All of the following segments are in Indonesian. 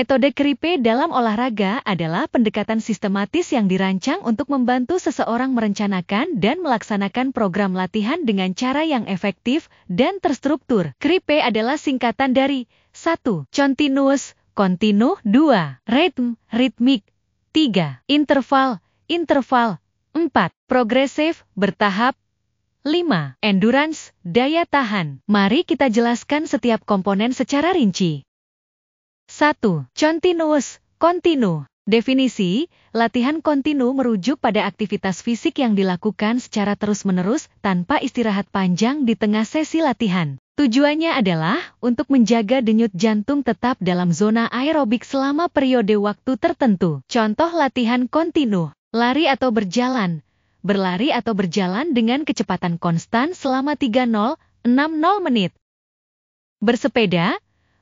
Metode KRIPE dalam olahraga adalah pendekatan sistematis yang dirancang untuk membantu seseorang merencanakan dan melaksanakan program latihan dengan cara yang efektif dan terstruktur. KRIPE adalah singkatan dari 1. Continuous, kontinu, 2. Rhythm, ritmik, 3. Interval, interval, 4. Progresif, bertahap, 5. Endurance, daya tahan. Mari kita jelaskan setiap komponen secara rinci. 1. Continuous, kontinu. Definisi, latihan kontinu merujuk pada aktivitas fisik yang dilakukan secara terus-menerus tanpa istirahat panjang di tengah sesi latihan. Tujuannya adalah untuk menjaga denyut jantung tetap dalam zona aerobik selama periode waktu tertentu. Contoh latihan kontinu, lari atau berjalan. Berlari atau berjalan dengan kecepatan konstan selama 30-60 menit. Bersepeda,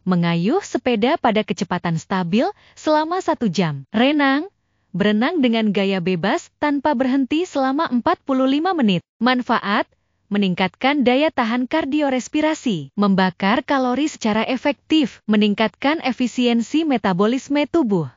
mengayuh sepeda pada kecepatan stabil selama 1 jam. Renang, berenang dengan gaya bebas tanpa berhenti selama 45 menit. Manfaat, meningkatkan daya tahan kardiorespirasi, membakar kalori secara efektif, meningkatkan efisiensi metabolisme tubuh.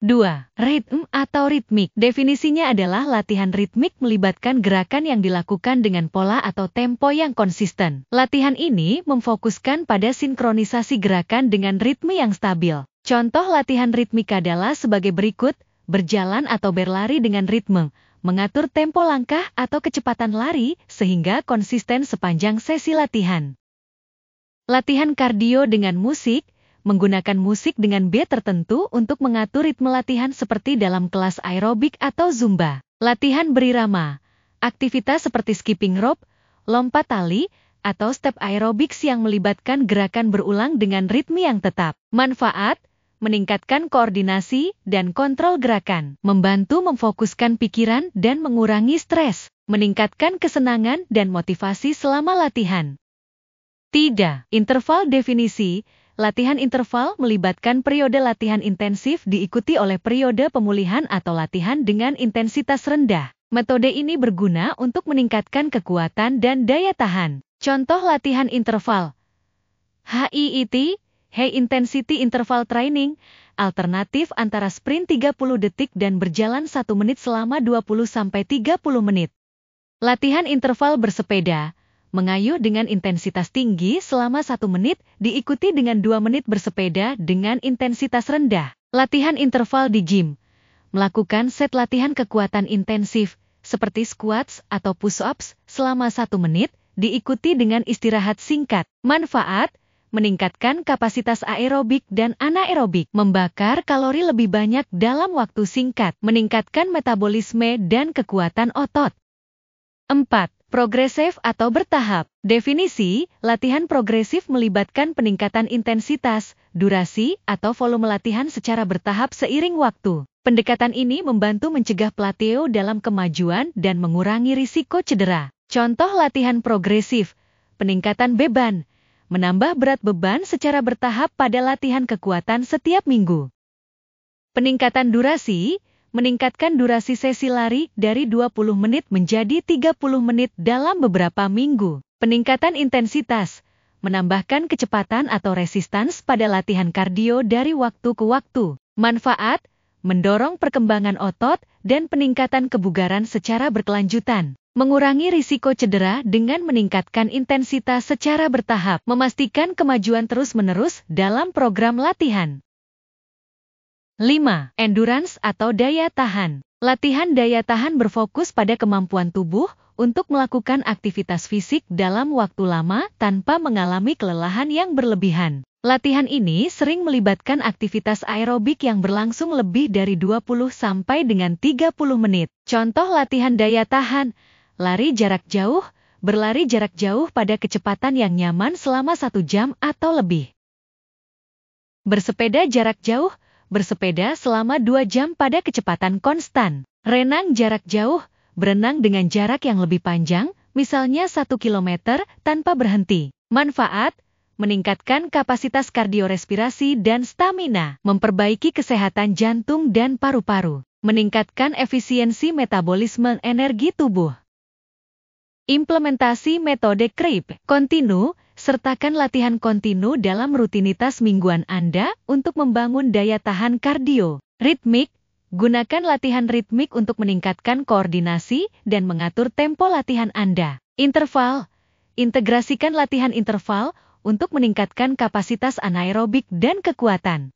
2. Ritm atau ritmik. Definisinya adalah latihan ritmik melibatkan gerakan yang dilakukan dengan pola atau tempo yang konsisten. Latihan ini memfokuskan pada sinkronisasi gerakan dengan ritme yang stabil. Contoh latihan ritmik adalah sebagai berikut: berjalan atau berlari dengan ritme, mengatur tempo langkah atau kecepatan lari sehingga konsisten sepanjang sesi latihan. Latihan kardio dengan musik, menggunakan musik dengan beat tertentu untuk mengatur ritme latihan seperti dalam kelas aerobik atau zumba. Latihan berirama, aktivitas seperti skipping rope, lompat tali, atau step aerobics yang melibatkan gerakan berulang dengan ritme yang tetap. Manfaat, meningkatkan koordinasi dan kontrol gerakan, membantu memfokuskan pikiran dan mengurangi stres, meningkatkan kesenangan dan motivasi selama latihan. 3. Interval. Definisi, latihan interval melibatkan periode latihan intensif diikuti oleh periode pemulihan atau latihan dengan intensitas rendah. Metode ini berguna untuk meningkatkan kekuatan dan daya tahan. Contoh latihan interval: HIIT, High Intensity Interval Training, alternatif antara sprint 30 detik dan berjalan 1 menit selama 20-30 menit. Latihan interval bersepeda, mengayuh dengan intensitas tinggi selama 1 menit, diikuti dengan 2 menit bersepeda dengan intensitas rendah. Latihan interval di gym, melakukan set latihan kekuatan intensif, seperti squats atau push-ups, selama 1 menit, diikuti dengan istirahat singkat. Manfaat, meningkatkan kapasitas aerobik dan anaerobik, membakar kalori lebih banyak dalam waktu singkat, meningkatkan metabolisme dan kekuatan otot. 4. Progresif atau bertahap. Definisi, latihan progresif melibatkan peningkatan intensitas, durasi, atau volume latihan secara bertahap seiring waktu. Pendekatan ini membantu mencegah plateau dalam kemajuan dan mengurangi risiko cedera. Contoh latihan progresif, peningkatan beban, menambah berat beban secara bertahap pada latihan kekuatan setiap minggu. Peningkatan durasi, meningkatkan durasi sesi lari dari 20 menit menjadi 30 menit dalam beberapa minggu. Peningkatan intensitas, menambahkan kecepatan atau resistance pada latihan kardio dari waktu ke waktu. Manfaat, mendorong perkembangan otot dan peningkatan kebugaran secara berkelanjutan. Mengurangi risiko cedera dengan meningkatkan intensitas secara bertahap, memastikan kemajuan terus-menerus dalam program latihan. 5. Endurance atau daya tahan. Latihan daya tahan berfokus pada kemampuan tubuh untuk melakukan aktivitas fisik dalam waktu lama tanpa mengalami kelelahan yang berlebihan. Latihan ini sering melibatkan aktivitas aerobik yang berlangsung lebih dari 20 sampai dengan 30 menit. Contoh latihan daya tahan: lari jarak jauh, berlari jarak jauh pada kecepatan yang nyaman selama 1 jam atau lebih. Bersepeda jarak jauh, bersepeda selama 2 jam pada kecepatan konstan. Renang jarak jauh, berenang dengan jarak yang lebih panjang, misalnya 1 km, tanpa berhenti. Manfaat, meningkatkan kapasitas kardiorespirasi dan stamina, memperbaiki kesehatan jantung dan paru-paru, meningkatkan efisiensi metabolisme energi tubuh. Implementasi metode KRIPE. Kontinu, Sertakan latihan kontinu dalam rutinitas mingguan Anda untuk membangun daya tahan kardio. Ritmik, gunakan latihan ritmik untuk meningkatkan koordinasi dan mengatur tempo latihan Anda. Interval, integrasikan latihan interval untuk meningkatkan kapasitas anaerobik dan kekuatan.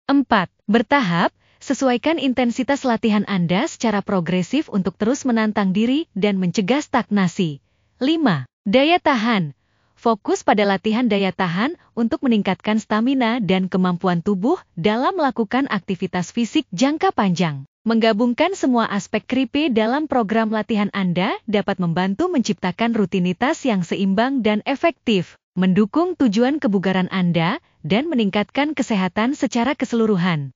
4. Bertahap, sesuaikan intensitas latihan Anda secara progresif untuk terus menantang diri dan mencegah stagnasi. 5. Daya tahan, fokus pada latihan daya tahan untuk meningkatkan stamina dan kemampuan tubuh dalam melakukan aktivitas fisik jangka panjang. Menggabungkan semua aspek KRIPE dalam program latihan Anda dapat membantu menciptakan rutinitas yang seimbang dan efektif, mendukung tujuan kebugaran Anda, dan meningkatkan kesehatan secara keseluruhan.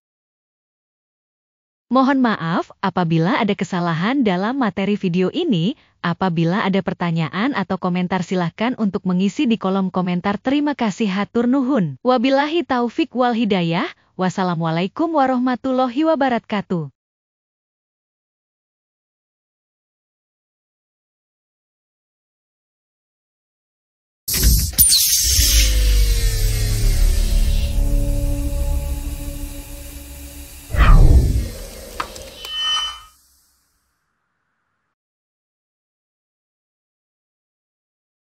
Mohon maaf apabila ada kesalahan dalam materi video ini. Apabila ada pertanyaan atau komentar silahkan untuk mengisi di kolom komentar. Terima kasih, hatur nuhun. Wabillahi taufik wal hidayah. Wassalamualaikum warahmatullahi wabarakatuh.